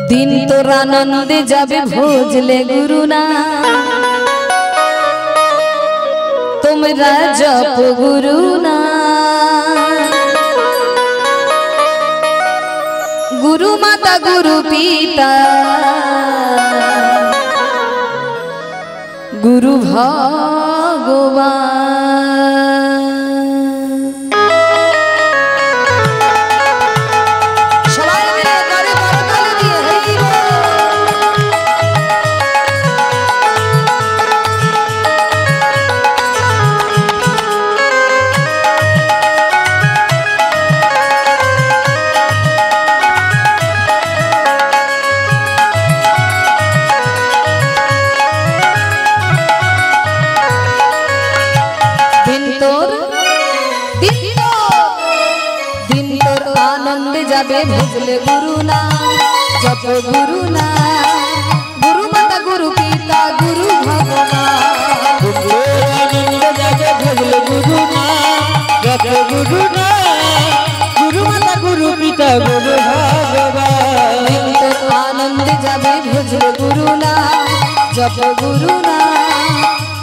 दिन तोर आनंदे जाबे भोजले गुरु ना तुमरा जप गुरु ना गुरु माता गुरु पिता गुरु भगवान जाबे भजले गुरु ना जप गुरु ना गुरु माता गुरु पिता गुरु भगवान जाबे भजले गुरु ना जप गुरु ना गुरु माता गुरु पिता गुरु भगवान आनंद जाबे भजले गुरु ना जप गुरु ना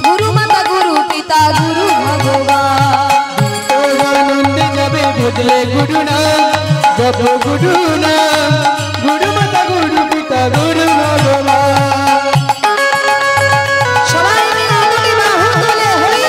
गुरु माता गुरु पिता गुरु भगवान आनंद जाबे भजले गुरु ना जप गुरु ना गुरु माता गुरु पिता गुरु भगवान सबाई मिले दुटी बाहु तुले हरि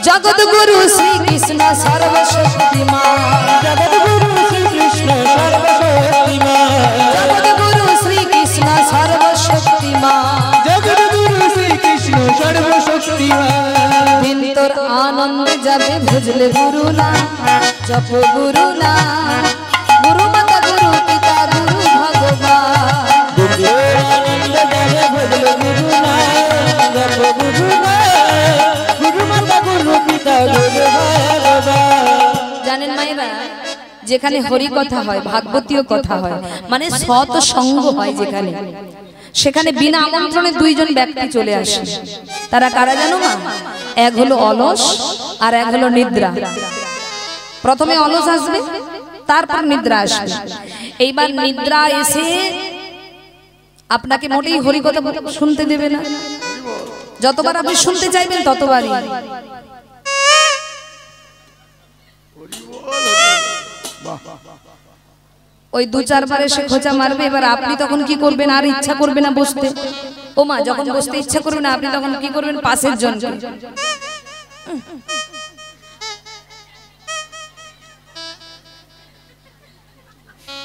जगत गुरु श्री कृष्ण सर्वशक्तिमान जगत गुरु श्री कृष्ण सर्वशक्तिमान जगत गुरु श्री कृष्ण सर्वशक्तिमान जगत गुरु श्री कृष्ण सर्वशक्तिमान दिन तोर आनंद जाबे भजले गुरु ना जप गुरु ना गुरु माता गुरु पिता गुरु भगवान आनंद जाबे भजले गुरु ना जप गुरु ना गुरु माता गुरु पिता गुरु भगवान জানেন মায়েরা যেখানে হরি কথা হয় ভাগবতীয় কথা হয় মানে সৎ সঙ্গ হয় যেখানে সেখানে বিনা আমন্ত্রণে দুইজন ব্যক্তি চলে আসে তারা কারা জানো মা এক হলো অলস আর এক হলো নিদ্রা প্রথমে অলস আসবে তারপর নিদ্রা আসবে এইবার নিদ্রা এসে আপনাকে মোটেই হরি কথা শুনতে দেবে না যতবার আপনি শুনতে চাইবেন ততবারই ওই দু চারবার এসে খোঁচা মারবে এবার আপনি তখন কি করবেন আর ইচ্ছা করবে না বসতে ও মা যখন বসতে ইচ্ছা করবে না আপনি তখন কি করবেন পাশের জনকে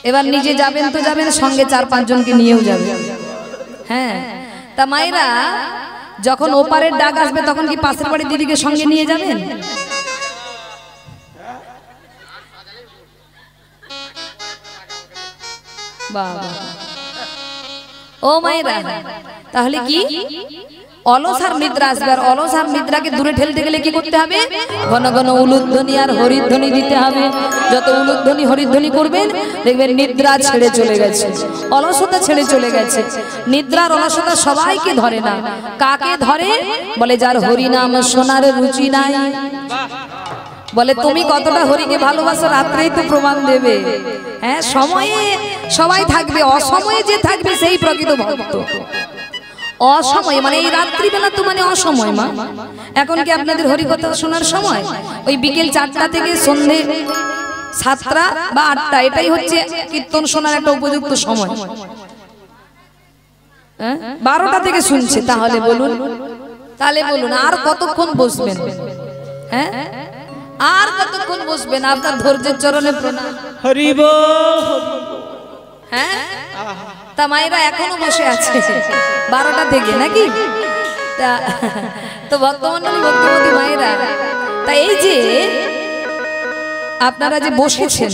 এবার নিজে যাবেন তো যাবেন সঙ্গে 4-5 জনকে নিয়েও যাবেন হ্যাঁ তা মায়েরা যখন ওপারের ডাক আসবে তখন কি পাশের বাড়ির দিদিকে সঙ্গে নিয়ে যাবেন বাবা ও মায়েরা তাহলে কি অলস আর নিদ্রা আসবে আর অলস আর নিদ্রাকে দূরে ঠেলতে গেলে কি করতে হবে ঘন ঘন উলুধ্বনি আর হরিধ্বনি দিতে হবে যত উলুধ্বনি হরিধ্বনি করবেন দেখবেন নিদ্রা ছেড়ে চলে গেছে অলসতা ছেড়ে চলে গেছে নিদ্রার অলসতা সবাইকে ধরে না কাকে ধরে বলে যার হরি নাম শোনার রুচি নাই বলে তুমি কতটা হরিকে ভালোবাসো রাত্রেই তো প্রমাণ দেবে হ্যাঁ সময়ে সবাই থাকবে অসময়ে যে থাকবে সেই প্রকৃত ভক্ত অসময় মানে এই রাত্রি বেলা তো মানে অসময় মা এখন কি আপনাদের হরি কথা শোনার সময় ওই বিকেল 4টা থেকে সন্ধে 7টা বা 8টা এটাই হচ্ছে কীর্তন শোনার একটা উপযুক্ত সময় হ্যাঁ 12টা থেকে শুনছে তাহলে বলুন তাহলে বলুন আর কতক্ষণ বসবেন? হ্যাঁ আর কতক্ষণ বসবেন? আপনার ধৈর্যের চরণে প্রণাম। হরি বল। হ্যাঁ তা মায়েরা এখনো বসে আছে 12টা থেকে নাকি? তা তো ভক্তমণ্ডলী ভক্তিমতী মায়েরা, তা এই যে আপনারা যে বসেছেন,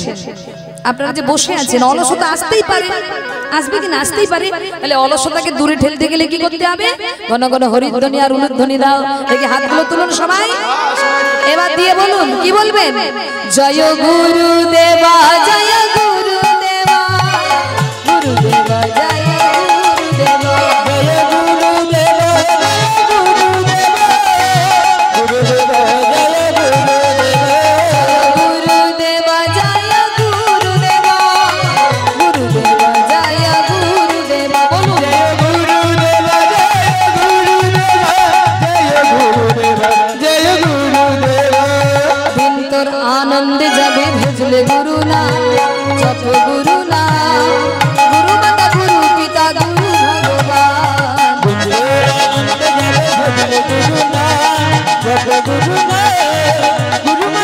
আপনারা যে বসে আছেন, অলসতা আসতেই পারে, আসবে কি না আসতেই পারে। তাহলে অলসতাকে দূরে ঠেলতে গেলে কি করতে হবে? ঘন ঘন হরিধ্বনি আর উলুধ্বনি দাও। দেখি হাতগুলো তুলুন সবাই, এবার দিয়ে বলুন, কি বলবেন? জয় গুরুদেবা জয় গুরুদেবা, গুরুদেবা জয় গুরুদেবা, জয় গুরুদেব গুরুদেব জয় গুরুদেবা জয় গুরুদেবা, গুরুদেবা জয় গুরুদেবা। বলুন গুরুদেব জয় গুরুদেব। দিন তোর আনন্দে যাবে ভজলে গুরু না, জপ গুরু না, গুরু মাতা গুরু পিতা গুরু ভগবান। গুরু না